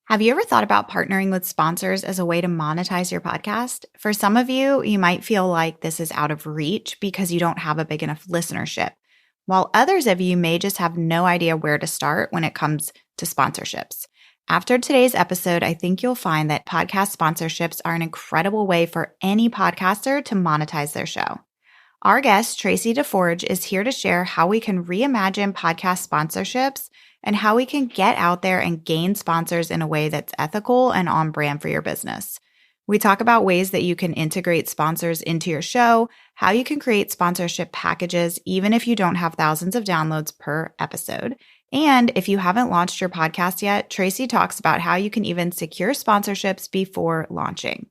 Have you ever thought about partnering with sponsors as a way to monetize your podcast? For some of you, you might feel like this is out of reach because you don't have a big enough listenership, while others of you may just have no idea where to start when it comes to sponsorships. After today's episode, I think you'll find that podcast sponsorships are an incredible way for any podcaster to monetize their show. Our guest, Traci DeForge, is here to share how we can reimagine podcast sponsorships and how we can get out there and gain sponsors in a way that's ethical and on brand for your business. We talk about ways that you can integrate sponsors into your show, how you can create sponsorship packages even if you don't have thousands of downloads per episode. And if you haven't launched your podcast yet, Traci talks about how you can even secure sponsorships before launching.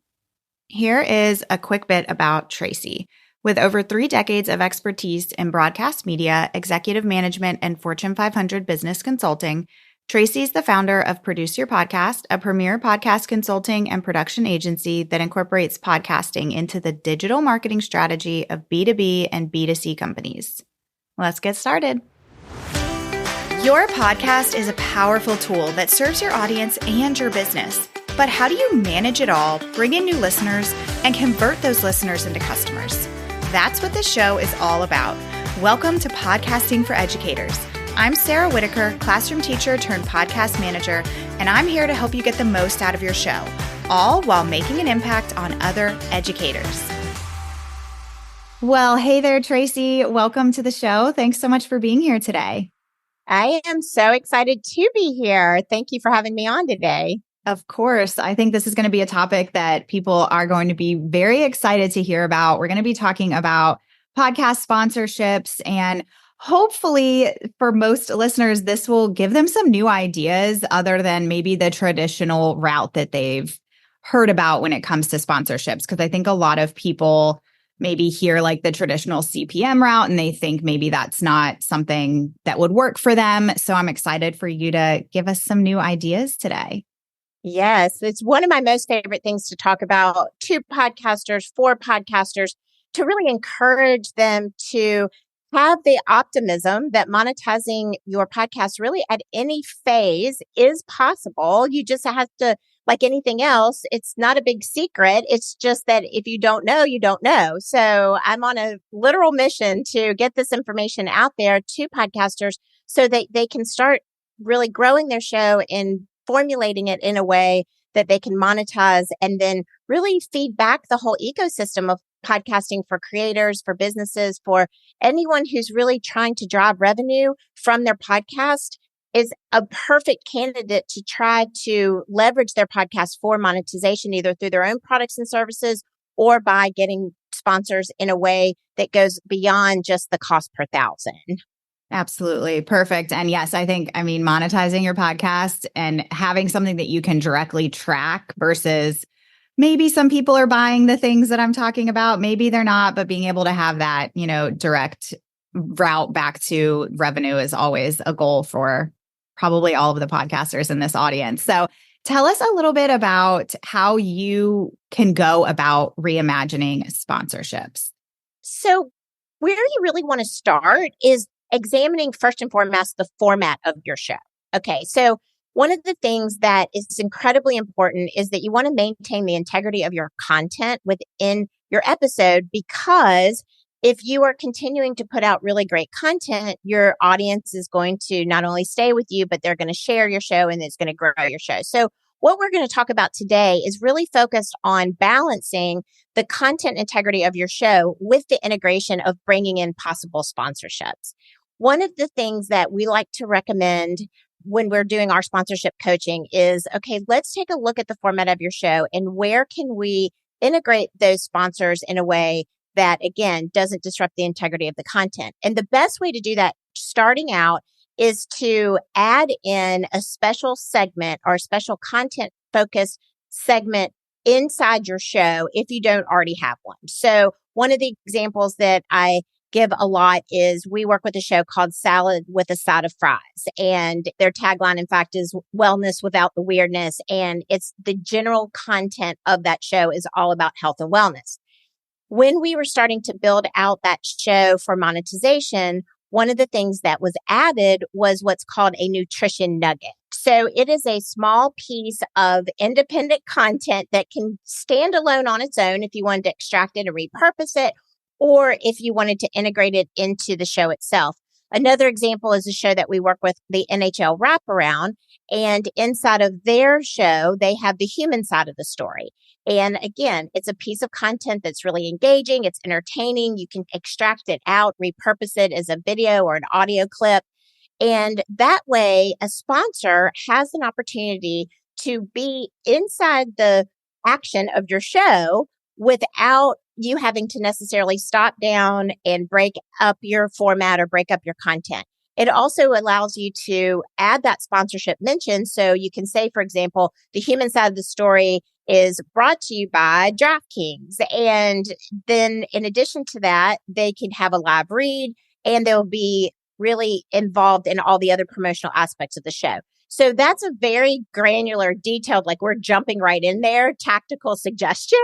Here is a quick bit about Traci. With over 3 decades of expertise in broadcast media, executive management, and Fortune 500 business consulting, Traci is the founder of Produce Your Podcast, a premier podcast consulting and production agency that incorporates podcasting into the digital marketing strategy of B2B and B2C companies. Let's get started. Your podcast is a powerful tool that serves your audience and your business. But how do you manage it all, bring in new listeners, and convert those listeners into customers? That's what this show is all about. Welcome to Podcasting for Educators. I'm Sarah Whitaker, classroom teacher turned podcast manager, and I'm here to help you get the most out of your show, all while making an impact on other educators. Well, hey there, Traci. Welcome to the show. Thanks so much for being here today. I am so excited to be here. Thank you for having me on today. Of course. I think this is going to be a topic that people are going to be very excited to hear about. We're going to be talking about podcast sponsorships, and hopefully for most listeners, this will give them some new ideas other than maybe the traditional route that they've heard about when it comes to sponsorships. Because I think a lot of people maybe hear like the traditional CPM route and they think maybe that's not something that would work for them. So I'm excited for you to give us some new ideas today. Yes, it's one of my most favorite things to talk about to podcasters, for podcasters, to really encourage them to have the optimism that monetizing your podcast really at any phase is possible. You just have to, like anything else, it's not a big secret. It's just that if you don't know, you don't know. So I'm on a literal mission to get this information out there to podcasters so that they can start really growing their show and formulating it in a way that they can monetize and then really feed back the whole ecosystem of podcasting for creators, for businesses, for anyone who's really trying to drive revenue from their podcast is a perfect candidate to try to leverage their podcast for monetization, either through their own products and services or by getting sponsors in a way that goes beyond just the cost per thousand. Absolutely. Perfect. And yes, I think, monetizing your podcast and having something that you can directly track versus maybe some people are buying the things that I'm talking about. Maybe they're not, but being able to have that, direct route back to revenue is always a goal for probably all of the podcasters in this audience. So tell us a little bit about how you can go about reimagining sponsorships. So where you really want to start is examining first and foremost the format of your show. Okay, so one of the things that is incredibly important is that you want to maintain the integrity of your content within your episode, because if you are continuing to put out really great content, your audience is going to not only stay with you, but they're going to share your show and it's going to grow your show. So what we're going to talk about today is really focused on balancing the content integrity of your show with the integration of bringing in possible sponsorships. One of the things that we like to recommend when we're doing our sponsorship coaching is, okay, let's take a look at the format of your show and where can we integrate those sponsors in a way that, again, doesn't disrupt the integrity of the content. And the best way to do that starting out is to add in a special segment or a special content focused segment inside your show if you don't already have one. So one of the examples that I give a lot is we work with a show called Salad with a Side of Fries. And their tagline, in fact, is wellness without the weirdness. And it's the general content of that show is all about health and wellness. When we were starting to build out that show for monetization, one of the things that was added was what's called a nutrition nugget. So it is a small piece of independent content that can stand alone on its own if you wanted to extract it and repurpose it, or if you wanted to integrate it into the show itself. Another example is a show that we work with, the NHL Wraparound. And inside of their show, they have the human side of the story. And again, it's a piece of content that's really engaging. It's entertaining. You can extract it out, repurpose it as a video or an audio clip. And that way, a sponsor has an opportunity to be inside the action of your show without you having to necessarily stop down and break up your format or break up your content. It also allows you to add that sponsorship mention. So you can say, for example, the human side of the story is brought to you by DraftKings. And then in addition to that, they can have a live read and they'll be really involved in all the other promotional aspects of the show. So that's a very granular, detailed, like we're jumping right in there, tactical suggestion.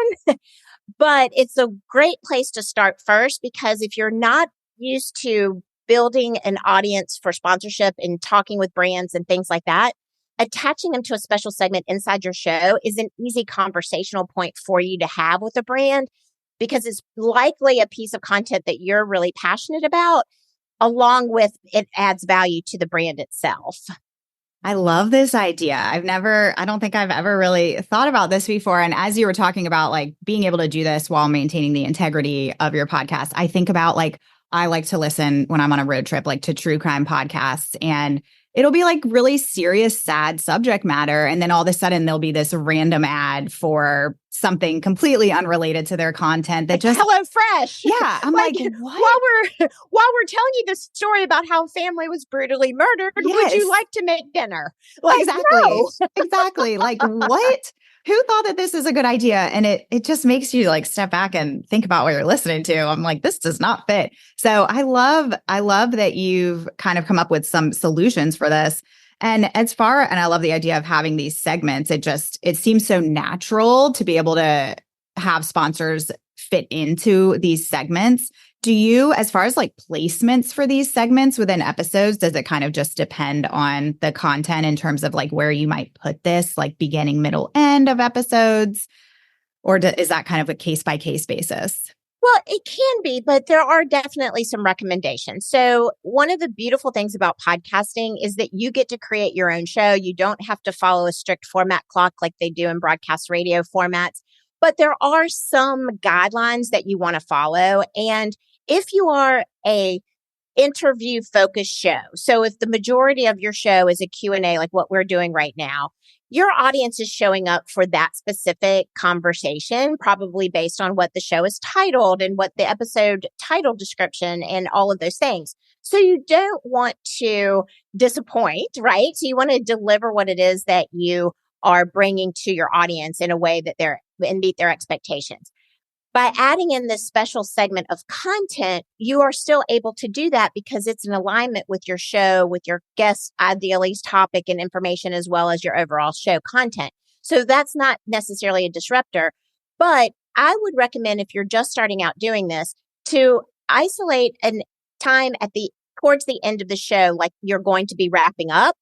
But it's a great place to start first, because if you're not used to building an audience for sponsorship and talking with brands and things like that, attaching them to a special segment inside your show is an easy conversational point for you to have with a brand, because it's likely a piece of content that you're really passionate about, along with it adds value to the brand itself. I love this idea. I don't think I've ever really thought about this before. And as you were talking about like being able to do this while maintaining the integrity of your podcast, I think about like, I like to listen when I'm on a road trip, like to true crime podcasts, and it'll be like really serious, sad subject matter. And then all of a sudden there'll be this random ad for something completely unrelated to their content that just HelloFresh. Yeah. I'm like, what? While we're telling you this story about how a family was brutally murdered, would you like to make dinner? Like, exactly. No. Exactly. Like, what? Who thought that this is a good idea? And it just makes you like step back and think about what you're listening to. I'm like, this does not fit. So I love that you've kind of come up with some solutions for this. And I love the idea of having these segments. It seems so natural to be able to have sponsors fit into these segments. Do you, as far as like placements for these segments within episodes, does it kind of just depend on the content in terms of like where you might put this, like beginning, middle, end of episodes? Or is that kind of a case by case basis? Well, it can be, but there are definitely some recommendations. So one of the beautiful things about podcasting is that you get to create your own show. You don't have to follow a strict format clock like they do in broadcast radio formats, but there are some guidelines that you want to follow. And if you are a interview focused show, so if the majority of your show is a Q&A, like what we're doing right now, your audience is showing up for that specific conversation, probably based on what the show is titled and what the episode title description and all of those things. So you don't want to disappoint, right? So you want to deliver what it is that you are bringing to your audience in a way that and meet their expectations. By adding in this special segment of content, you are still able to do that because it's in alignment with your show, with your guest, ideally topic and information, as well as your overall show content. So that's not necessarily a disruptor, but I would recommend, if you're just starting out doing this, to isolate a time towards the end of the show, like you're going to be wrapping up,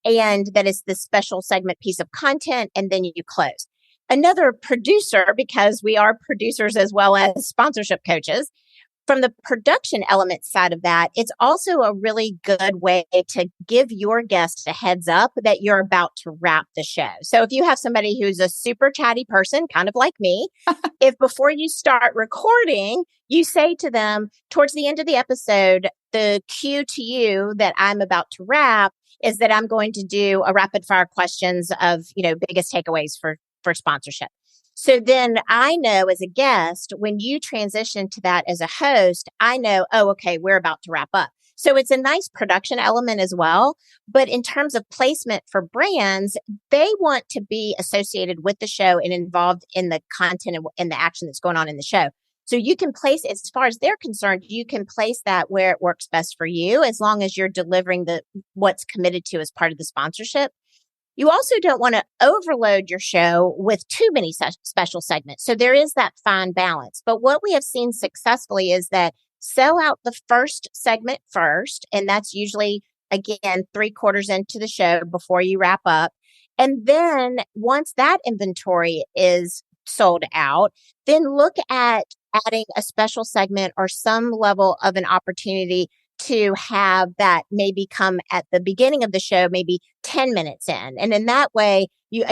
and that is this special segment piece of content, and then you close. Another producer, because we are producers as well as sponsorship coaches, from the production element side of that, it's also a really good way to give your guests a heads up that you're about to wrap the show. So if you have somebody who's a super chatty person, kind of like me, if before you start recording, you say to them towards the end of the episode, the cue to you that I'm about to wrap is that I'm going to do a rapid fire questions of, biggest takeaways for sponsorship. So then I know as a guest, when you transition to that as a host, I know, oh, okay, we're about to wrap up. So it's a nice production element as well. But in terms of placement for brands, they want to be associated with the show and involved in the content and the action that's going on in the show. So you can place, as far as they're concerned, you can place that where it works best for you, as long as you're delivering what's committed to as part of the sponsorship. You also don't want to overload your show with too many special segments. So there is that fine balance. But what we have seen successfully is that sell out the first segment first. And that's usually, again, 3/4 into the show before you wrap up. And then once that inventory is sold out, then look at adding a special segment or some level of an opportunity to have that maybe come at the beginning of the show, maybe 10 minutes in. And in that way, you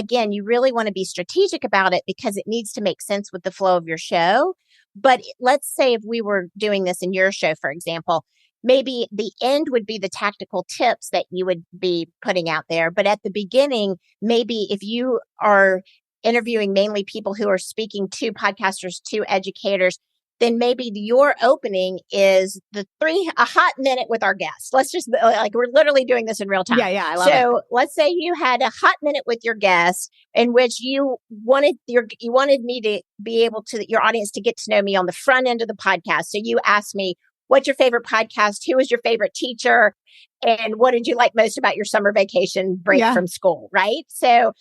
really want to be strategic about it because it needs to make sense with the flow of your show. But let's say if we were doing this in your show, for example, maybe the end would be the tactical tips that you would be putting out there. But at the beginning, maybe if you are interviewing mainly people who are speaking to podcasters, to educators, then maybe your opening is a hot minute with our guest. Let's just we're literally doing this in real time. Yeah, I love it. So let's say you had a hot minute with your guest in which you wanted me to be able to your audience to get to know me on the front end of the podcast. So you asked me, what's your favorite podcast? Who was your favorite teacher? And what did you like most about your summer vacation break from school? Right. So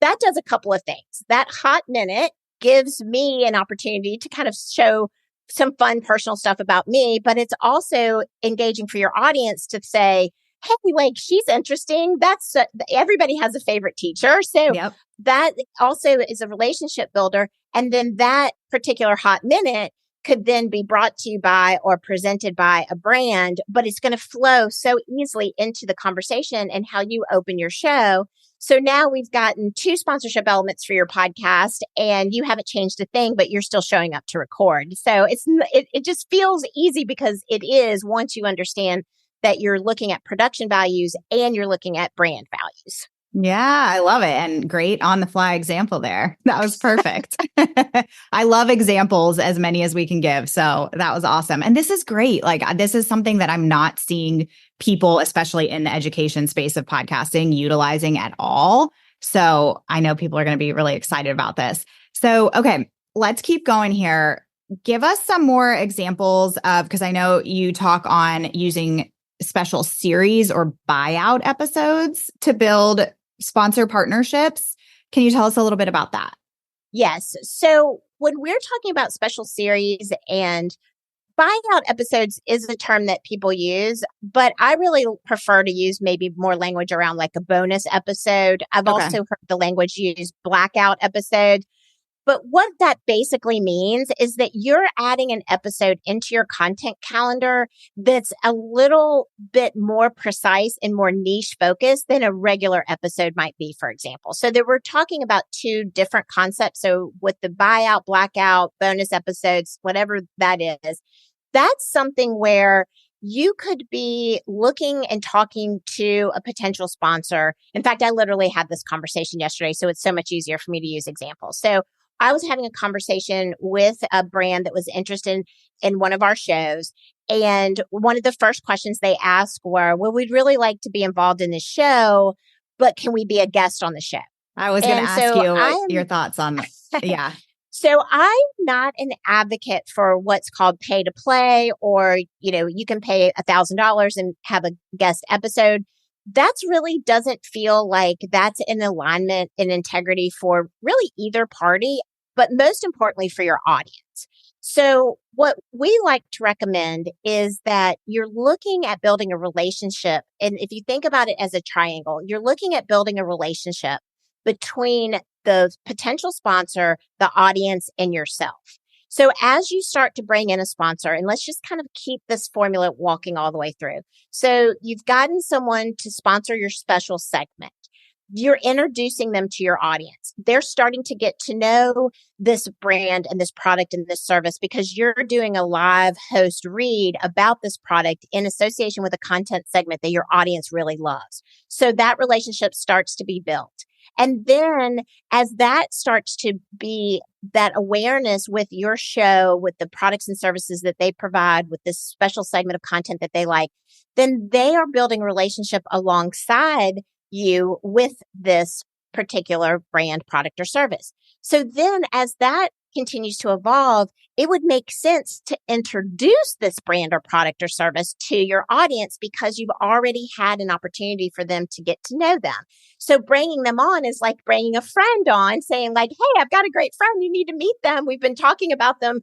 that does a couple of things. That hot minute gives me an opportunity to kind of show some fun personal stuff about me, but it's also engaging for your audience to say, hey, like she's interesting. Everybody has a favorite teacher. So that also is a relationship builder. And then that particular hot minute could then be brought to you by or presented by a brand, but it's going to flow so easily into the conversation and how you open your show. So now we've gotten 2 sponsorship elements for your podcast and you haven't changed a thing, but you're still showing up to record. So it just feels easy because it is once you understand that you're looking at production values and you're looking at brand values. Yeah, I love it. And great on the fly example there. That was perfect. I love examples, as many as we can give. So that was awesome. And this is great. Like this is something that I'm not seeing people, especially in the education space of podcasting, utilizing at all. So I know people are going to be really excited about this. So, okay, let's keep going here. Give us some more examples of, because I know you talk on using special series or buyout episodes to build sponsor partnerships. Can you tell us a little bit about that? Yes. So when we're talking about special series and buyout episodes is a term that people use, but I really prefer to use maybe more language around like a bonus episode. I've also heard the language used blackout episode. But what that basically means is that you're adding an episode into your content calendar that's a little bit more precise and more niche focused than a regular episode might be, for example. So that we're talking about 2 different concepts. So with the buyout, blackout, bonus episodes, whatever that is, that's something where you could be looking and talking to a potential sponsor. In fact, I literally had this conversation yesterday, so it's so much easier for me to use examples. So I was having a conversation with a brand that was interested in one of our shows. And one of the first questions they asked were, well, we'd really like to be involved in this show, but can we be a guest on the show? I was going to ask you your thoughts on that. Yeah. So I'm not an advocate for what's called pay to play, or, you can pay $1,000 and have a guest episode. That's really doesn't feel like that's in alignment and integrity for really either party, but most importantly for your audience. So what we like to recommend is that you're looking at building a relationship. And if you think about it as a triangle, you're looking at building a relationship between the potential sponsor, the audience, and yourself. So as you start to bring in a sponsor, and let's just kind of keep this formula walking all the way through. So you've gotten someone to sponsor your special segment. You're introducing them to your audience. They're starting to get to know this brand and this product and this service because you're doing a live host read about this product in association with a content segment that your audience really loves. So that relationship starts to be built. And then as that starts to be that awareness with your show, with the products and services that they provide, with this special segment of content that they like, then they are building a relationship alongside you with this particular brand, product, or service. So then as that continues to evolve, it would make sense to introduce this brand or product or service to your audience because you've already had an opportunity for them to get to know them. So bringing them on is like bringing a friend on, saying like, hey, I've got a great friend. You need to meet them. We've been talking about them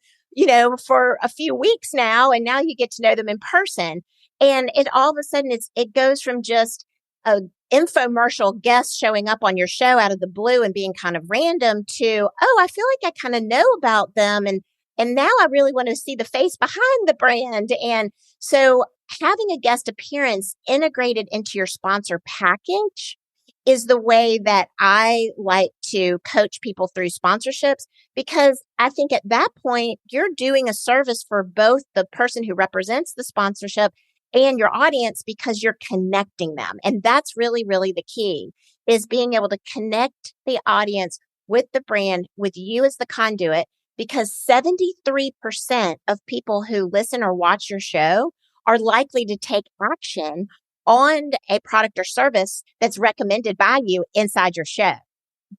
for a few weeks now, and now you get to know them in person. And it all of a sudden it goes from just a infomercial guest showing up on your show out of the blue and being kind of random to, oh, I feel like I kind of know about them. And now I really want to see the face behind the brand. And so having a guest appearance integrated into your sponsor package is the way that I like to coach people through sponsorships, because I think at that point, you're doing a service for both the person who represents the sponsorship and your audience, because you're connecting them. And that's really, really the key, is being able to connect the audience with the brand, with you as the conduit, because 73% of people who listen or watch your show are likely to take action on a product or service that's recommended by you inside your show.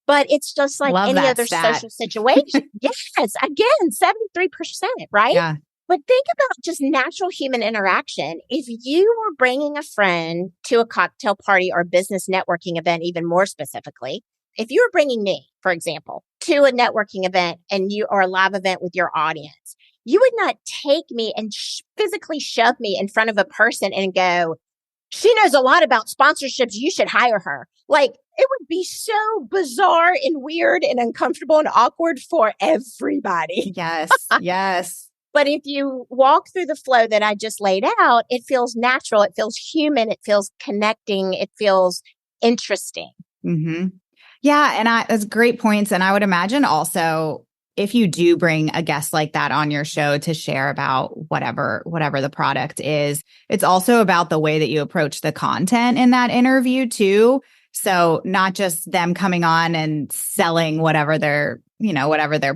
But it's just like Love any that other stat. social situation. Yes, again, 73%, right? Yeah. But think about just natural human interaction. If you were bringing a friend to a cocktail party or business networking event, even more specifically, if you were bringing me, for example, to a networking event or a live event with your audience, you would not take me and physically shove me in front of a person and go, she knows a lot about sponsorships, you should hire her. Like, it would be so bizarre and weird and uncomfortable and awkward for everybody. Yes. Yes. But if you walk through the flow that I just laid out, it feels natural. It feels human. It feels connecting. It feels interesting. Mm-hmm. Yeah. And that's great points. And I would imagine also, if you do bring a guest like that on your show to share about whatever the product is, it's also about the way that you approach the content in that interview too. So not just them coming on and selling whatever their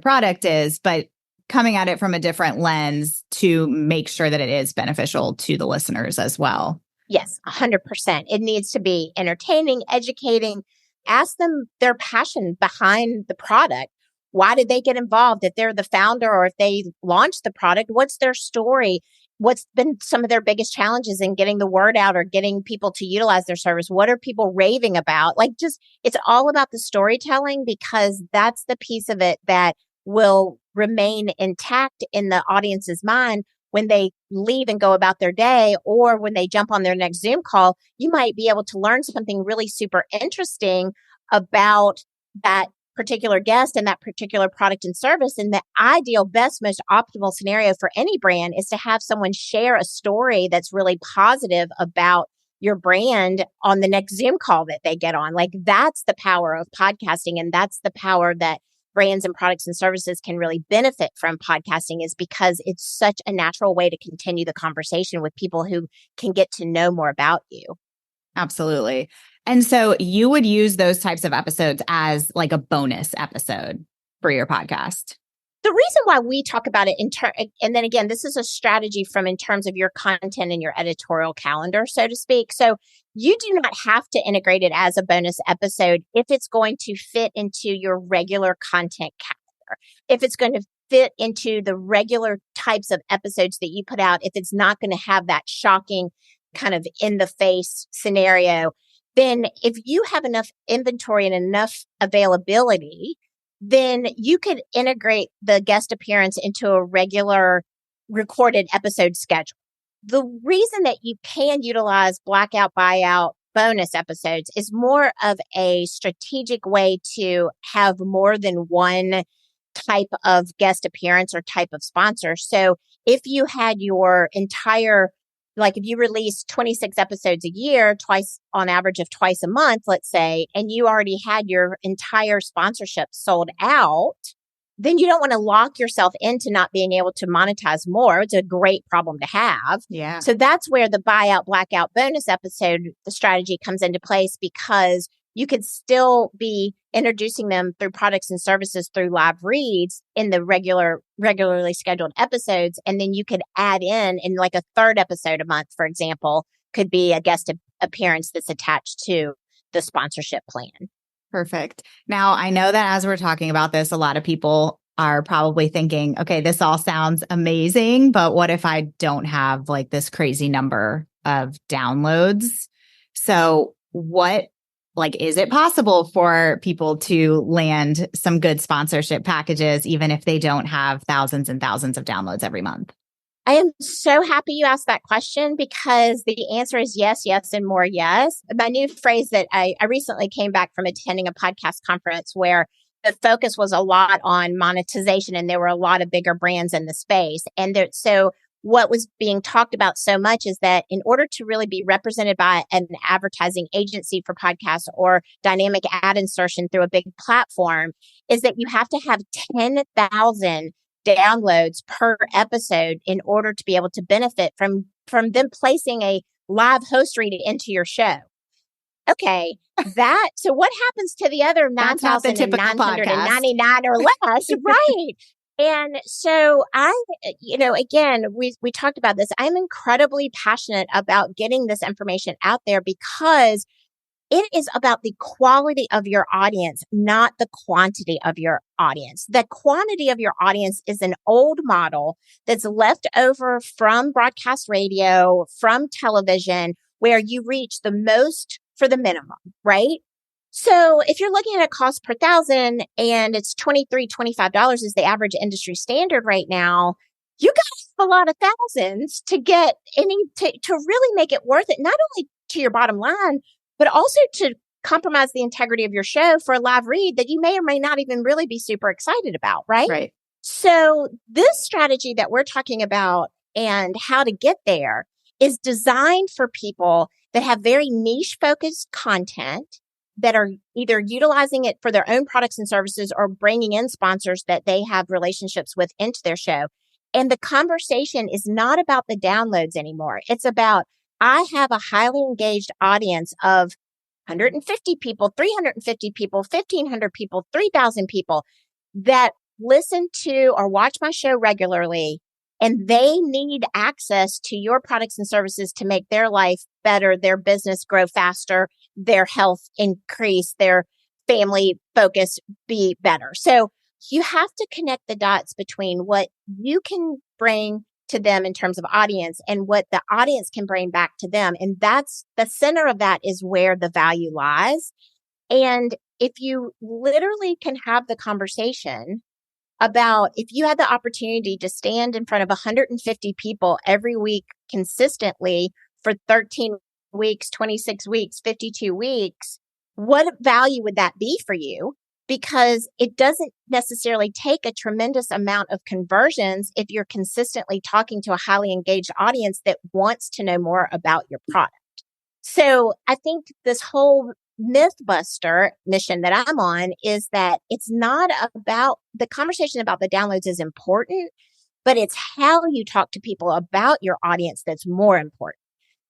product is, but coming at it from a different lens to make sure that it is beneficial to the listeners as well. Yes, 100%. It needs to be entertaining, educating. Ask them their passion behind the product. Why did they get involved? If they're the founder or if they launched the product, what's their story? What's been some of their biggest challenges in getting the word out or getting people to utilize their service? What are people raving about? Like, just, it's all about the storytelling, because that's the piece of it that will remain intact in the audience's mind when they leave and go about their day, or when they jump on their next Zoom call. You might be able to learn something really super interesting about that particular guest and that particular product and service. And the ideal, best, most optimal scenario for any brand is to have someone share a story that's really positive about your brand on the next Zoom call that they get on. Like, that's the power of podcasting. And that's the power that brands and products and services can really benefit from podcasting, is because it's such a natural way to continue the conversation with people who can get to know more about you. Absolutely. And so you would use those types of episodes as like a bonus episode for your podcast. The reason why we talk about it and then again, this is a strategy from in terms of your content and your editorial calendar, so to speak. So you do not have to integrate it as a bonus episode if it's going to fit into your regular content calendar. If it's going to fit into the regular types of episodes that you put out, if it's not going to have that shocking kind of in the face scenario, then if you have enough inventory and enough availability, then you could integrate the guest appearance into a regular recorded episode schedule. The reason that you can utilize blackout, buyout, bonus episodes is more of a strategic way to have more than one type of guest appearance or type of sponsor. So if you had your entire, like if you release 26 episodes a year, twice on average of twice a month, let's say, and you already had your entire sponsorship sold out, then you don't want to lock yourself into not being able to monetize more. It's a great problem to have. Yeah. So that's where the buyout, blackout, bonus episode, the strategy comes into place, because you could still be introducing them through products and services through live reads in the regularly scheduled episodes. And then you could add in like a third episode a month, for example, could be a guest appearance that's attached to the sponsorship plan. Perfect. Now, I know that as we're talking about this, a lot of people are probably thinking, okay, this all sounds amazing, but what if I don't have like this crazy number of downloads? So what like, is it possible for people to land some good sponsorship packages, even if they don't have thousands and thousands of downloads every month? I am so happy you asked that question because the answer is yes, yes, and more yes. My new phrase that I recently came back from attending a podcast conference where the focus was a lot on monetization and there were a lot of bigger brands in the space. So what was being talked about so much is that in order to really be represented by an advertising agency for podcasts or dynamic ad insertion through a big platform is that you have to have 10,000 downloads per episode in order to be able to benefit from them placing a live host read into your show. Okay, so what happens to the other That's not the typical 9,999 or less? Right. And so again, we talked about this. I'm incredibly passionate about getting this information out there because it is about the quality of your audience, not the quantity of your audience. The quantity of your audience is an old model that's left over from broadcast radio, from television, where you reach the most for the minimum, right? So if you're looking at a cost per thousand and it's $25 is the average industry standard right now, you got a lot of thousands to get to really make it worth it, not only to your bottom line, but also to compromise the integrity of your show for a live read that you may or may not even really be super excited about, right? Right. So this strategy that we're talking about and how to get there is designed for people that have very niche focused content that are either utilizing it for their own products and services or bringing in sponsors that they have relationships with into their show. And the conversation is not about the downloads anymore. It's about, I have a highly engaged audience of 150 people, 350 people, 1,500 people, 3,000 people that listen to or watch my show regularly, and they need access to your products and services to make their life better, their business grow faster, their health increase, their family focus be better. So you have to connect the dots between what you can bring to them in terms of audience and what the audience can bring back to them. And that's the center of that is where the value lies. And if you literally can have the conversation about if you had the opportunity to stand in front of 150 people every week consistently for 13 weeks, 26 weeks, 52 weeks, what value would that be for you? Because it doesn't necessarily take a tremendous amount of conversions if you're consistently talking to a highly engaged audience that wants to know more about your product. So I think this whole Mythbuster mission that I'm on is that it's not about the conversation about the downloads is important, but it's how you talk to people about your audience that's more important,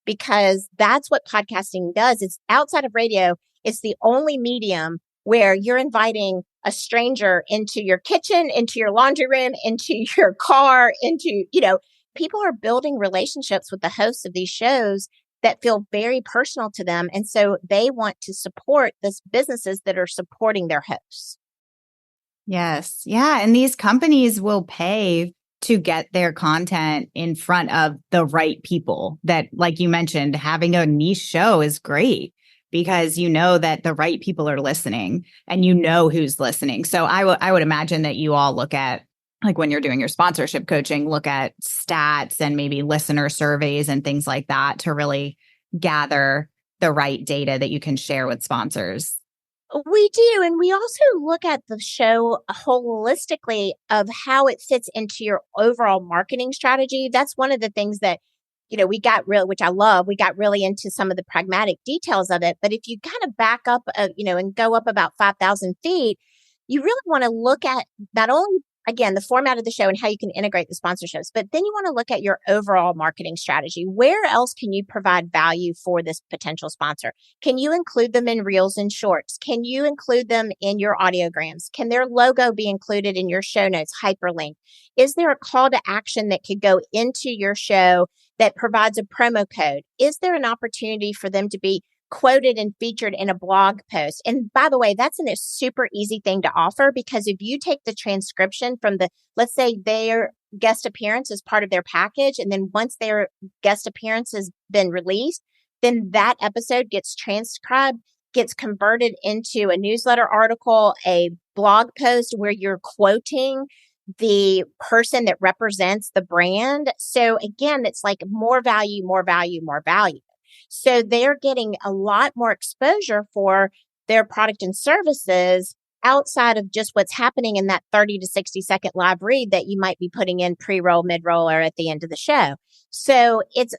because that's what podcasting does. It's outside of radio. It's the only medium where you're inviting a stranger into your kitchen, into your laundry room, into your car, people are building relationships with the hosts of these shows that feel very personal to them. And so they want to support these businesses that are supporting their hosts. Yes. Yeah. And these companies will pay to get their content in front of the right people that, like you mentioned, having a niche show is great because you know that the right people are listening and you know who's listening. So I would imagine that you all look at, like when you're doing your sponsorship coaching, look at stats and maybe listener surveys and things like that to really gather the right data that you can share with sponsors. We do. And we also look at the show holistically of how it fits into your overall marketing strategy. That's one of the things that, which I love, we got really into some of the pragmatic details of it. But if you kind of back up, and go up about 5,000 feet, you really want to look at not only, again, the format of the show and how you can integrate the sponsorships, but then you want to look at your overall marketing strategy. Where else can you provide value for this potential sponsor? Can you include them in reels and shorts? Can you include them in your audiograms? Can their logo be included in your show notes, hyperlink? Is there a call to action that could go into your show that provides a promo code? Is there an opportunity for them to be quoted and featured in a blog post? And by the way, that's a super easy thing to offer, because if you take the transcription from let's say their guest appearance as part of their package, and then once their guest appearance has been released, then that episode gets transcribed. gets converted into a newsletter article, a blog post where you're quoting the person that represents the brand. So again, it's like more value, more value, more value. So they're getting a lot more exposure for their product and services outside of just what's happening in that 30 to 60-second live read that you might be putting in pre-roll, mid-roll, or at the end of the show. So it's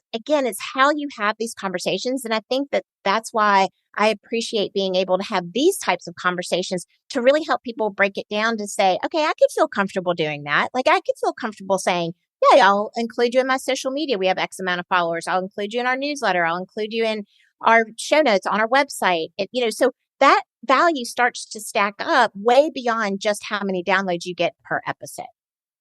how you have these conversations. And I think that that's why I appreciate being able to have these types of conversations to really help people break it down to say, okay, I could feel comfortable doing that. Like I could feel comfortable saying, yeah, I'll include you in my social media. We have X amount of followers. I'll include you in our newsletter. I'll include you in our show notes on our website. So that value starts to stack up way beyond just how many downloads you get per episode.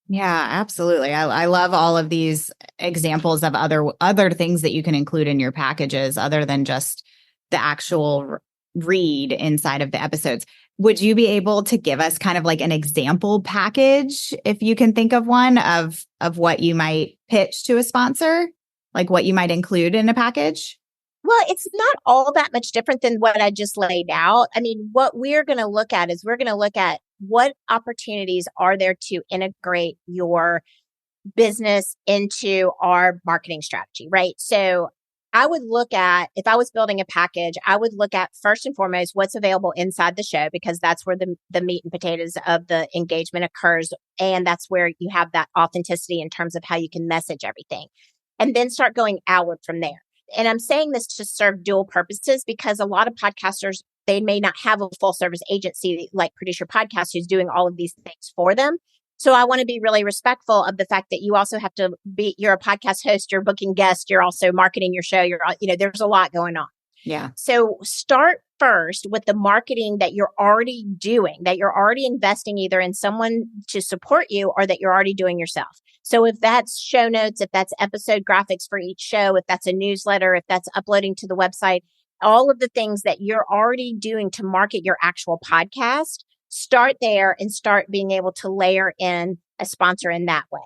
Yeah, absolutely. I love all of these examples of other things that you can include in your packages other than just the actual read inside of the episodes. Would you be able to give us kind of like an example package, if you can think of one, of what you might pitch to a sponsor, like what you might include in a package? Well, it's not all that much different than what I just laid out. I mean, what we're going to look at is we're going to look at what opportunities are there to integrate your business into our marketing strategy, right? So I would look at, if I was building a package, I would look at first and foremost what's available inside the show, because that's where the meat and potatoes of the engagement occurs. And that's where you have that authenticity in terms of how you can message everything. And then start going outward from there. And I'm saying this to serve dual purposes because a lot of podcasters, they may not have a full service agency like Produce Your Podcast who's doing all of these things for them. So I want to be really respectful of the fact that you also have to you're a podcast host, you're booking guests, you're also marketing your show, there's a lot going on. Yeah. So start first with the marketing that you're already doing, that you're already investing either in someone to support you or that you're already doing yourself. So if that's show notes, if that's episode graphics for each show, if that's a newsletter, if that's uploading to the website, all of the things that you're already doing to market your actual podcast, start there and start being able to layer in a sponsor in that way.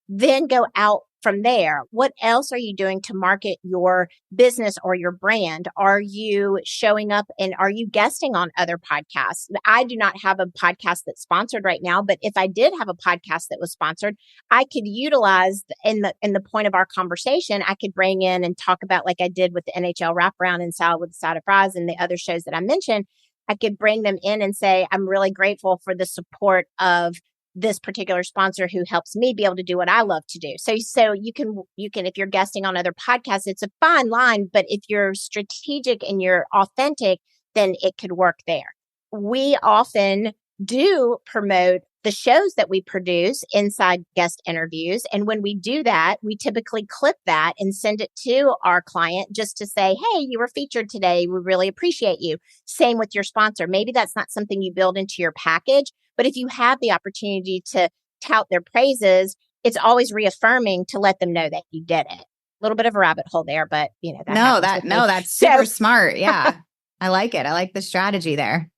Then go out from there. What else are you doing to market your business or your brand? Are you showing up and are you guesting on other podcasts? I do not have a podcast that's sponsored right now, but if I did have a podcast that was sponsored, I could utilize in the point of our conversation, I could bring in and talk about, like I did with the NHL wraparound and salad with a side of fries and the other shows that I mentioned. I could bring them in and say, I'm really grateful for the support of this particular sponsor who helps me be able to do what I love to do. So you can, if you're guesting on other podcasts, it's a fine line, but if you're strategic and you're authentic, then it could work there. We often do promote the shows that we produce inside guest interviews. And when we do that, we typically clip that and send it to our client just to say, hey, you were featured today. We really appreciate you. Same with your sponsor. Maybe that's not something you build into your package, but if you have the opportunity to tout their praises, it's always reaffirming to let them know that you did it. A little bit of a rabbit hole there, but that's super smart. Yeah. I like it. I like the strategy there.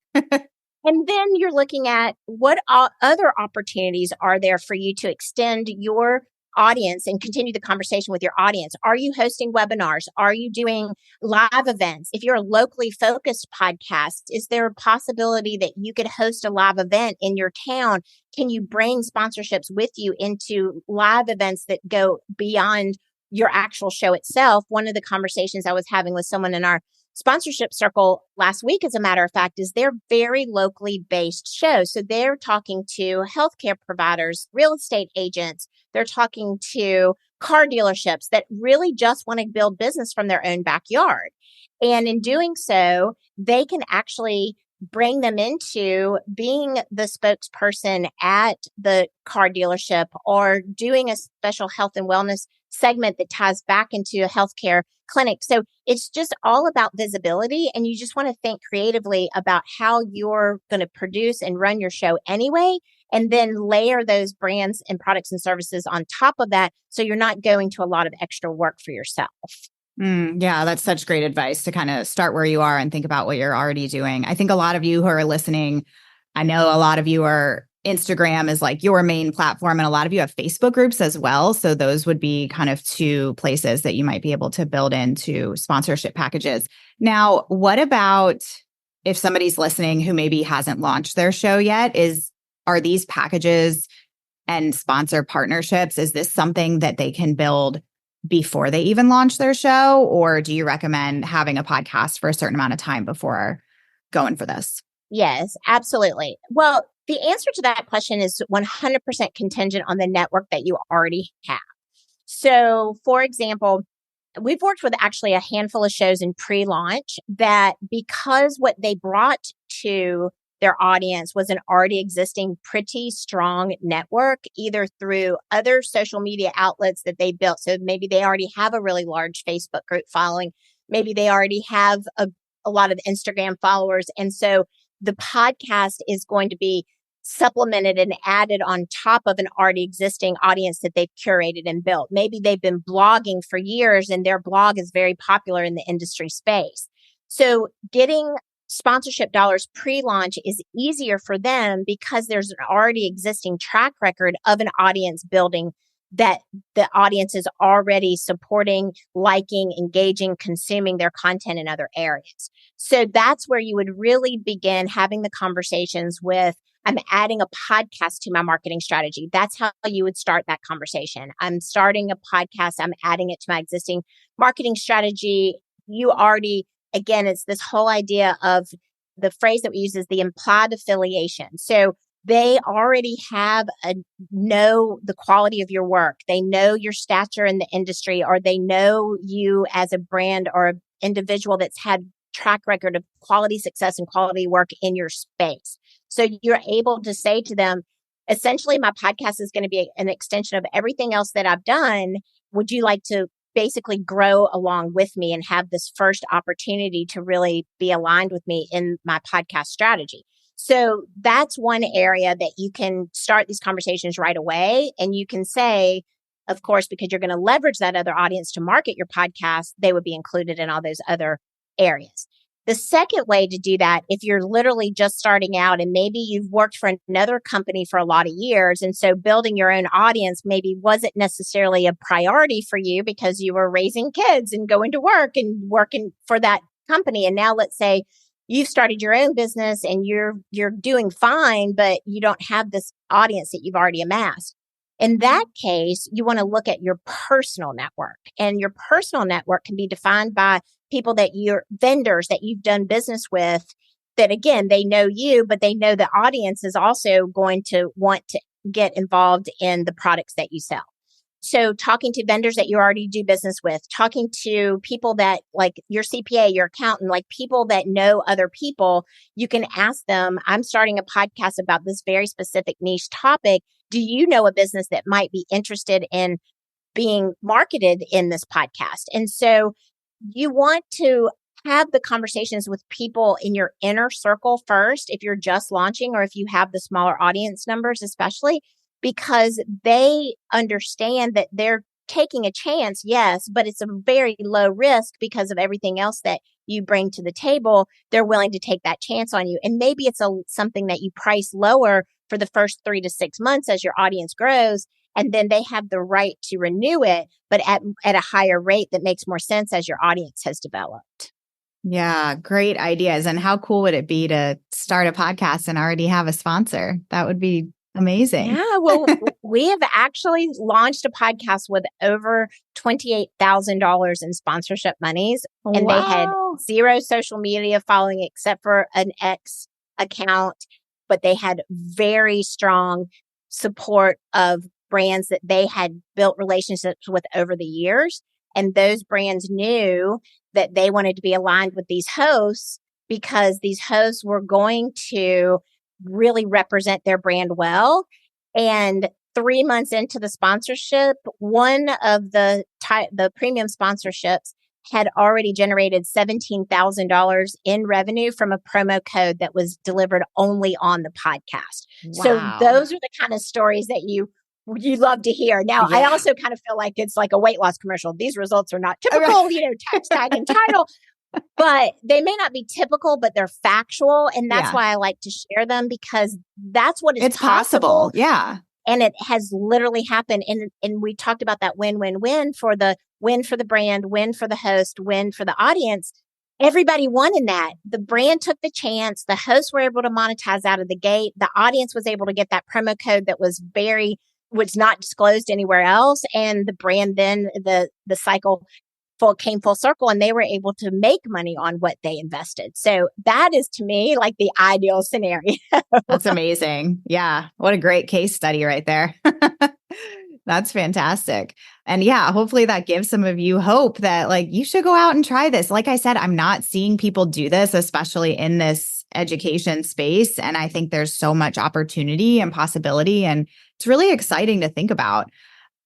And then you're looking at what other opportunities are there for you to extend your audience and continue the conversation with your audience. Are you hosting webinars? Are you doing live events? If you're a locally focused podcast, is there a possibility that you could host a live event in your town? Can you bring sponsorships with you into live events that go beyond your actual show itself? One of the conversations I was having with someone in our sponsorship circle last week, as a matter of fact, is they're very locally based shows. So they're talking to healthcare providers, real estate agents. They're talking to car dealerships that really just want to build business from their own backyard. And in doing so, they can actually bring them into being the spokesperson at the car dealership or doing a special health and wellness segment that ties back into a healthcare clinic. So it's just all about visibility. And you just want to think creatively about how you're going to produce and run your show anyway, and then layer those brands and products and services on top of that. So you're not going to a lot of extra work for yourself. Yeah, that's such great advice to kind of start where you are and think about what you're already doing. I think a lot of you who are listening, I know a lot of you are Instagram is like your main platform, and a lot of you have Facebook groups as well. So those would be kind of two places that you might be able to build into sponsorship packages. Now, what about if somebody's listening who maybe hasn't launched their show yet, are these packages and sponsor partnerships, is this something that they can build before they even launch their show? Or do you recommend having a podcast for a certain amount of time before going for this? Yes, absolutely. Well, the answer to that question is 100% contingent on the network that you already have. So, for example, we've worked with actually a handful of shows in pre-launch that, because what they brought to their audience was an already existing pretty strong network, either through other social media outlets that they built. So maybe they already have a really large Facebook group following. Maybe they already have a lot of Instagram followers. And so the podcast is going to be supplemented and added on top of an already existing audience that they've curated and built. Maybe they've been blogging for years and their blog is very popular in the industry space. So getting sponsorship dollars pre-launch is easier for them because there's an already existing track record of an audience building that the audience is already supporting, liking, engaging, consuming their content in other areas. So that's where you would really begin having the conversations with, I'm adding a podcast to my marketing strategy. That's how you would start that conversation. I'm starting a podcast. I'm adding it to my existing marketing strategy. You already, again, it's this whole idea of the phrase that we use is the implied affiliation. So they already know the quality of your work. They know your stature in the industry, or they know you as a brand or an individual that's had track record of quality success and quality work in your space. So you're able to say to them, essentially, my podcast is going to be an extension of everything else that I've done. Would you like to basically grow along with me and have this first opportunity to really be aligned with me in my podcast strategy? So that's one area that you can start these conversations right away. And you can say, of course, because you're going to leverage that other audience to market your podcast, they would be included in all those other areas. The second way to do that, if you're literally just starting out and maybe you've worked for another company for a lot of years, and so building your own audience maybe wasn't necessarily a priority for you because you were raising kids and going to work and working for that company. And now let's say you've started your own business and you're doing fine, but you don't have this audience that you've already amassed. In that case, you want to look at your personal network, and your personal network can be defined by people that you're vendors that you've done business with, that again, they know you, but they know the audience is also going to want to get involved in the products that you sell. So talking to vendors that you already do business with, talking to people that, like your CPA, your accountant, like people that know other people, you can ask them, I'm starting a podcast about this very specific niche topic. Do you know a business that might be interested in being marketed in this podcast? And so you want to have the conversations with people in your inner circle first, if you're just launching or if you have the smaller audience numbers, especially because they understand that they're taking a chance, yes, but it's a very low risk because of everything else that you bring to the table. They're willing to take that chance on you. And maybe it's something that you price lower for the first 3 to 6 months as your audience grows. And then they have the right to renew it, but at a higher rate that makes more sense as your audience has developed. Yeah, great ideas. And how cool would it be to start a podcast and already have a sponsor? That would be amazing. Yeah, well, we have actually launched a podcast with over $28,000 in sponsorship monies, and they had zero social media following except for an X account, but they had very strong support of brands that they had built relationships with over the years. And those brands knew that they wanted to be aligned with these hosts because these hosts were going to really represent their brand well. And 3 months into the sponsorship, one of the premium sponsorships had already generated $17,000 in revenue from a promo code that was delivered only on the podcast. Wow. So those are the kind of stories that you love to hear. Now, yeah. I also kind of feel like it's like a weight loss commercial. These results are not typical, text tag and title, but they may not be typical, but they're factual. And that's why I like to share them, because that's what is possible. Yeah. And it has literally happened. And we talked about that win-win-win for the win for the brand, win for the host, win for the audience. everybody won in that. The brand took the chance. The hosts were able to monetize out of the gate. The audience was able to get that promo code that was not disclosed anywhere else. And the brand then the cycle came full circle and they were able to make money on what they invested. So that is to me like the ideal scenario. That's amazing. Yeah. What a great case study right there. That's fantastic. And yeah, hopefully that gives some of you hope that like you should go out and try this. Like I said, I'm not seeing people do this, especially in this education space. And I think there's so much opportunity and possibility. And it's really exciting to think about.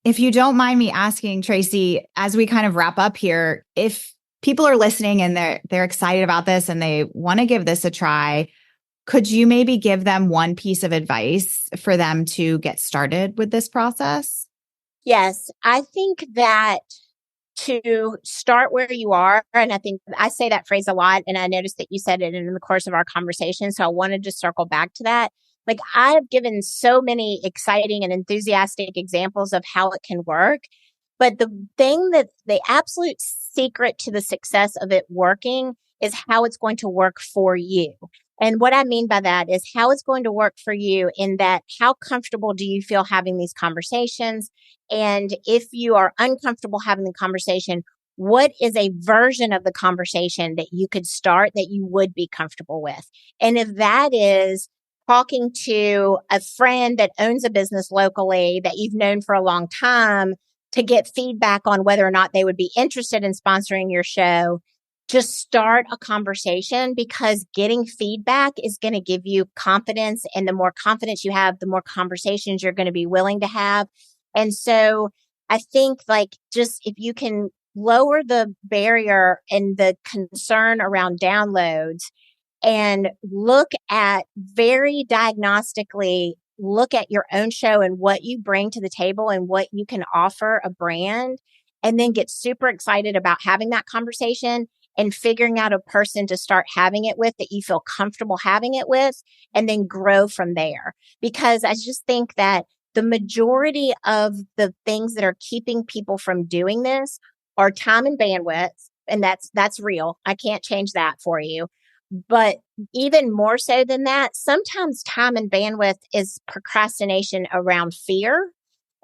If you don't mind me asking, Traci, as we kind of wrap up here, if people are listening and they're excited about this and they want to give this a try, could you maybe give them one piece of advice for them to get started with this process? Yes, I think that to start where you are, and I think I say that phrase a lot, and I noticed that you said it in the course of our conversation. So I wanted to circle back to that. Like I've given so many exciting and enthusiastic examples of how it can work. But the absolute secret to the success of it working is how it's going to work for you. And what I mean by that is how it's going to work for you in that how comfortable do you feel having these conversations? And if you are uncomfortable having the conversation, what is a version of the conversation that you could start that you would be comfortable with? And if that is talking to a friend that owns a business locally that you've known for a long time to get feedback on whether or not they would be interested in sponsoring your show, just start a conversation because getting feedback is going to give you confidence. And the more confidence you have, the more conversations you're going to be willing to have. And so I think like just if you can lower the barrier and the concern around downloads and look at very diagnostically, look at your own show and what you bring to the table and what you can offer a brand, and then get super excited about having that conversation and figuring out a person to start having it with that you feel comfortable having it with, and then grow from there. Because I just think that the majority of the things that are keeping people from doing this are time and bandwidth. And that's real. I can't change that for you. But even more so than that, sometimes time and bandwidth is procrastination around fear.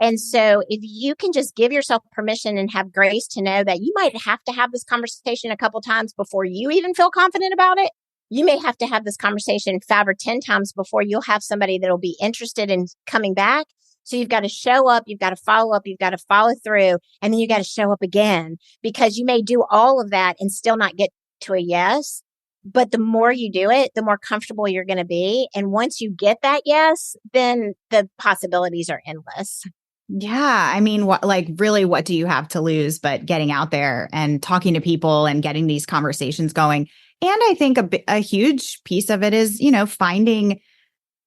And so if you can just give yourself permission and have grace to know that you might have to have this conversation a couple times before you even feel confident about it. You may have to have this conversation 5 or 10 times before you'll have somebody that'll be interested in coming back. So you've got to show up, you've got to follow up, you've got to follow through, and then you got to show up again because you may do all of that and still not get to a yes. But the more you do it, the more comfortable you're going to be. And once you get that yes, then the possibilities are endless. Yeah. I mean, what do you have to lose but getting out there and talking to people and getting these conversations going? And I think a huge piece of it is, finding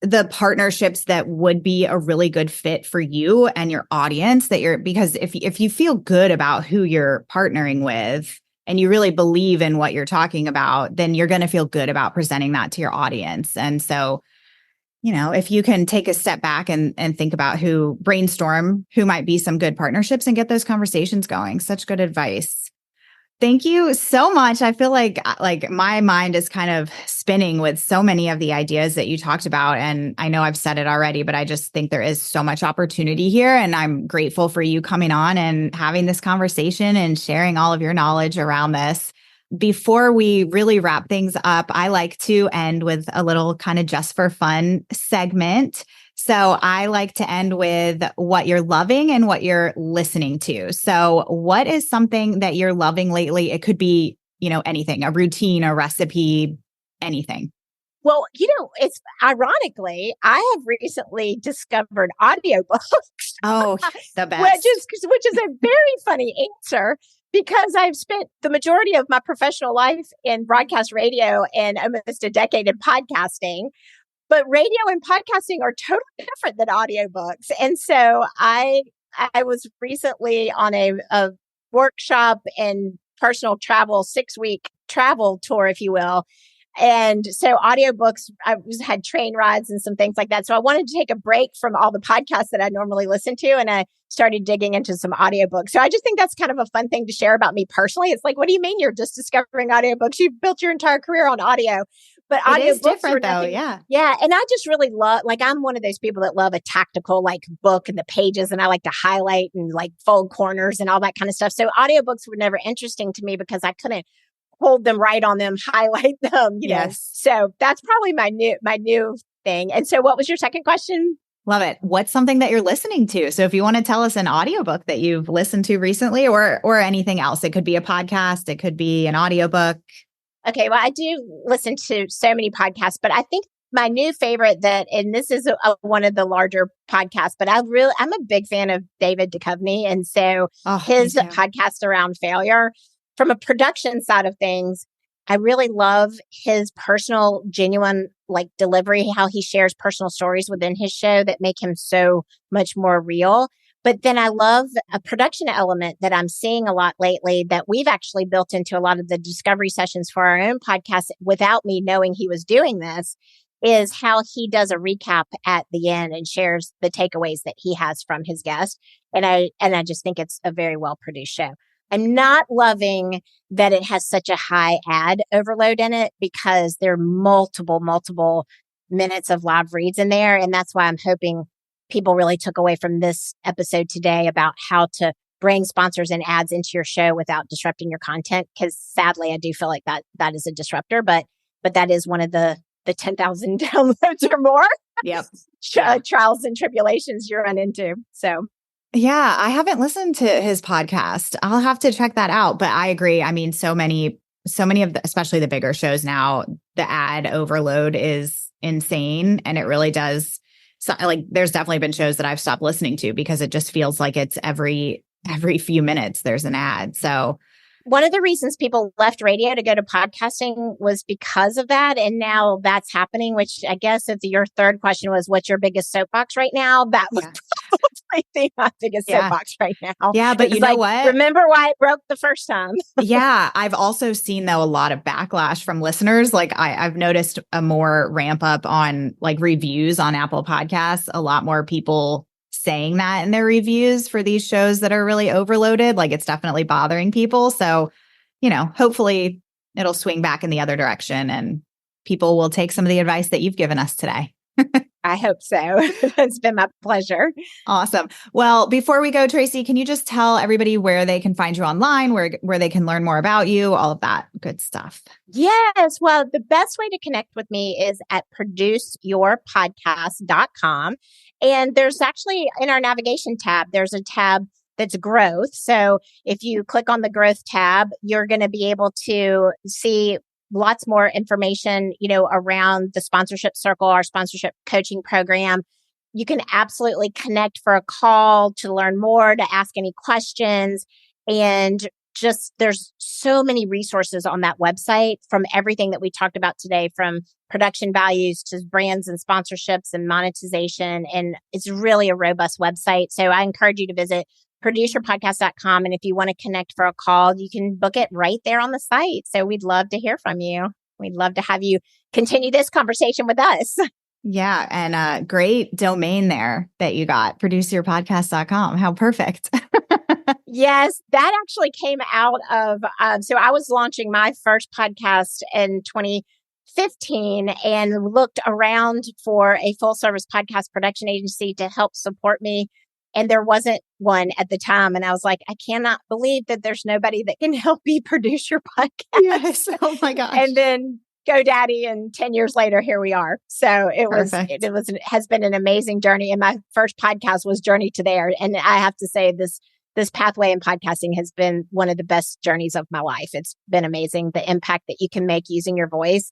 the partnerships that would be a really good fit for you and your audience because if you feel good about who you're partnering with and you really believe in what you're talking about, then you're going to feel good about presenting that to your audience. And so, if you can take a step back and think about brainstorm who might be some good partnerships and get those conversations going. Such good advice. Thank you so much. I feel like my mind is kind of spinning with so many of the ideas that you talked about. And I know I've said it already, but I just think there is so much opportunity here. And I'm grateful for you coming on and having this conversation and sharing all of your knowledge around this. Before we really wrap things up, I like to end with a little kind of just for fun segment. So I like to end with what you're loving and what you're listening to. So what is something that you're loving lately? It could be, anything, a routine, a recipe, anything. Well, it's ironically, I have recently discovered audiobooks. Oh, the best. which is a very funny answer because I've spent the majority of my professional life in broadcast radio and almost a decade in podcasting. But radio and podcasting are totally different than audiobooks. And so I was recently on a workshop and personal travel 6-week travel tour, if you will. And so audiobooks, had train rides and some things like that. So I wanted to take a break from all the podcasts that I normally listen to. And I started digging into some audiobooks. So I just think that's kind of a fun thing to share about me personally. It's like, what do you mean you're just discovering audiobooks? You've built your entire career on audio. But It is audiobooks different though. Yeah. Yeah. And I just really love, like, I'm one of those people that love a tactical, like, book and the pages, and I like to highlight and like fold corners and all that kind of stuff. So audiobooks were never interesting to me because I couldn't hold them, write on them, highlight them, you know. Yes. So that's probably my new thing. And so what was your second question? Love it. What's something that you're listening to? So if you want to tell us an audiobook that you've listened to recently or anything else, it could be a podcast, it could be an audiobook. Okay, well, I do listen to so many podcasts, but I think my new favorite and this is one of the larger podcasts, but I'm a big fan of David Duchovny. And so his podcast around failure, from a production side of things, I really love his personal, genuine, like, delivery, how he shares personal stories within his show that make him so much more real. But then I love a production element that I'm seeing a lot lately that we've actually built into a lot of the discovery sessions for our own podcast without me knowing he was doing this, is how he does a recap at the end and shares the takeaways that he has from his guest. And I just think it's a very well produced show. I'm not loving that it has such a high ad overload in it because there are multiple minutes of live reads in there. And that's why I'm hoping people really took away from this episode today about how to bring sponsors and ads into your show without disrupting your content. Because sadly, I do feel like that is a disruptor, but that is one of the 10,000 downloads or more. Yep. Trials and tribulations you run into. So. Yeah, I haven't listened to his podcast. I'll have to check that out. But I agree. I mean, so many of especially the bigger shows now, the ad overload is insane. And it really does. So, like, there's definitely been shows that I've stopped listening to because it just feels like it's every few minutes there's an ad. So one of the reasons people left radio to go to podcasting was because of that. And now that's happening, which I guess if your third question was, what's your biggest soapbox right now? That was probably my biggest soapbox right now. Yeah, but you know what? Remember why it broke the first time. Yeah, I've also seen, though, a lot of backlash from listeners. Like, I've noticed a more ramp up on, like, reviews on Apple Podcasts, a lot more people saying that in their reviews for these shows that are really overloaded. Like, it's definitely bothering people. So, you know, hopefully it'll swing back in the other direction and people will take some of the advice that you've given us today. I hope so. It's been my pleasure. Awesome. Well, before we go, Traci, can you just tell everybody where they can find you online, where they can learn more about you, all of that good stuff? Yes. Well, the best way to connect with me is at produceyourpodcast.com. And there's actually, in our navigation tab, there's a tab that's growth. So if you click on the growth tab, you're going to be able to see lots more information, you know, around the sponsorship circle, our sponsorship coaching program. You can absolutely connect for a call to learn more, to ask any questions. And just, there's so many resources on that website, from everything that we talked about today, from production values to brands and sponsorships and monetization. And it's really a robust website. So I encourage you to visit produceyourpodcast.com. And if you want to connect for a call, you can book it right there on the site. So we'd love to hear from you. We'd love to have you continue this conversation with us. Yeah. And great domain there that you got, produceyourpodcast.com. How perfect. Yes, that actually came out of, so I was launching my first podcast in 2015 and looked around for a full service podcast production agency to help support me. And there wasn't one at the time. And I was like, I cannot believe that there's nobody that can help me produce your podcast. Yes. Oh my gosh. And then GoDaddy, and 10 years later, here we are. So it has been an amazing journey. And my first podcast was Journey to There. And I have to say, this pathway in podcasting has been one of the best journeys of my life. It's been amazing, the impact that you can make using your voice.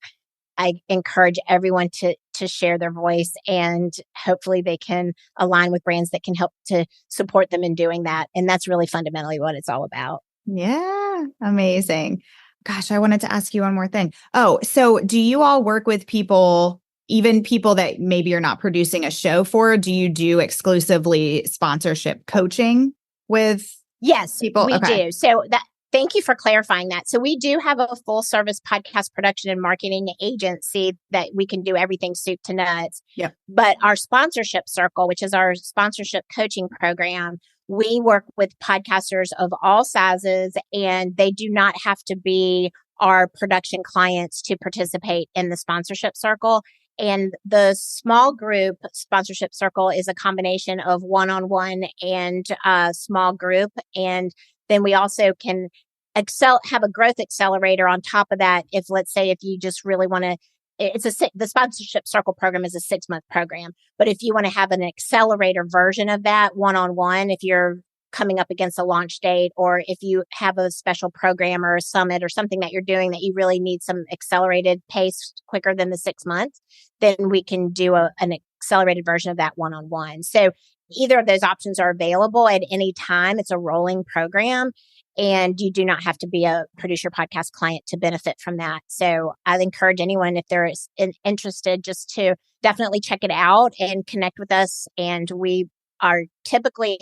I encourage everyone to share their voice, and hopefully they can align with brands that can help to support them in doing that. And that's really fundamentally what it's all about. Yeah. Amazing. Gosh, I wanted to ask you one more thing. Oh, so do you all work with people, even people that maybe you're not producing a show for? Do you do exclusively sponsorship coaching with Yes, people? We do. So Thank you for clarifying that. So we do have a full service podcast production and marketing agency that we can do everything soup to nuts. Yep. But our sponsorship circle, which is our sponsorship coaching program, we work with podcasters of all sizes, and they do not have to be our production clients to participate in the sponsorship circle. And the small group sponsorship circle is a combination of one-on-one and small group. And then we also can have a growth accelerator on top of that. If, let's say, if you just really want to, the sponsorship circle program is a 6-month program. But if you want to have an accelerator version of that one-on-one, if you're coming up against a launch date, or if you have a special program or a summit or something that you're doing that you really need some accelerated pace quicker than the 6 months, then we can do an accelerated version of that one-on-one. So either of those options are available at any time. It's a rolling program, and you do not have to be a Produce Your Podcast client to benefit from that. So I'd encourage anyone, if they're interested, just to definitely check it out and connect with us. And we are typically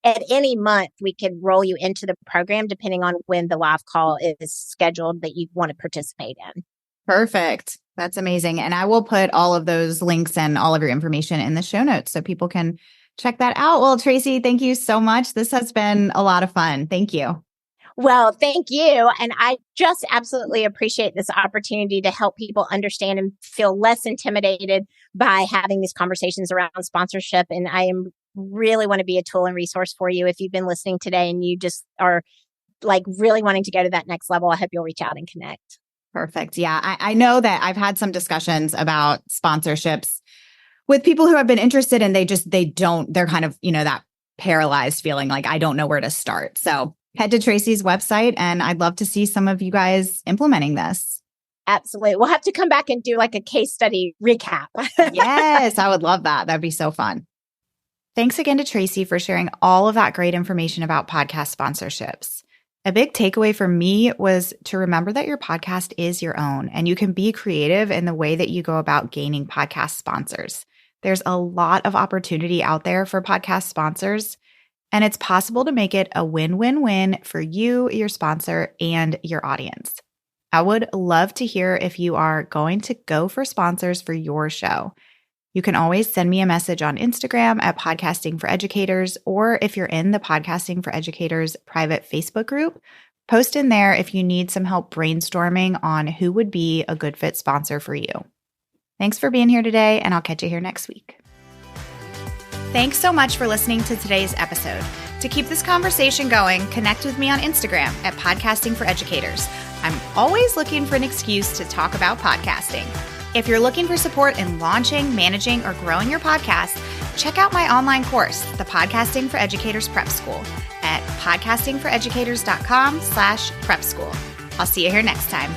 at any month, we can roll you into the program depending on when the live call is scheduled that you want to participate in. Perfect. That's amazing. And I will put all of those links and all of your information in the show notes so people can check that out. Well, Traci, thank you so much. This has been a lot of fun. Thank you. Well, thank you. And I just absolutely appreciate this opportunity to help people understand and feel less intimidated by having these conversations around sponsorship. And I really want to be a tool and resource for you. If you've been listening today and you just are like really wanting to go to that next level, I hope you'll reach out and connect. Perfect. Yeah. I know that I've had some discussions about sponsorships with people who have been interested, and they're kind of, that paralyzed feeling like, I don't know where to start. So head to Traci's website, and I'd love to see some of you guys implementing this. Absolutely. We'll have to come back and do like a case study recap. Yes, I would love that. That'd be so fun. Thanks again to Traci for sharing all of that great information about podcast sponsorships. A big takeaway for me was to remember that your podcast is your own, and you can be creative in the way that you go about gaining podcast sponsors. There's a lot of opportunity out there for podcast sponsors, and it's possible to make it a win-win-win for you, your sponsor, and your audience. I would love to hear if you are going to go for sponsors for your show. You can always send me a message on Instagram at Podcasting for Educators, or if you're in the Podcasting for Educators private Facebook group, post in there if you need some help brainstorming on who would be a good fit sponsor for you. Thanks for being here today, and I'll catch you here next week. Thanks so much for listening to today's episode. To keep this conversation going, connect with me on Instagram at Podcasting for Educators. I'm always looking for an excuse to talk about podcasting. If you're looking for support in launching, managing, or growing your podcast, check out my online course, the Podcasting for Educators Prep School, at podcastingforeducators.com/prep school. I'll see you here next time.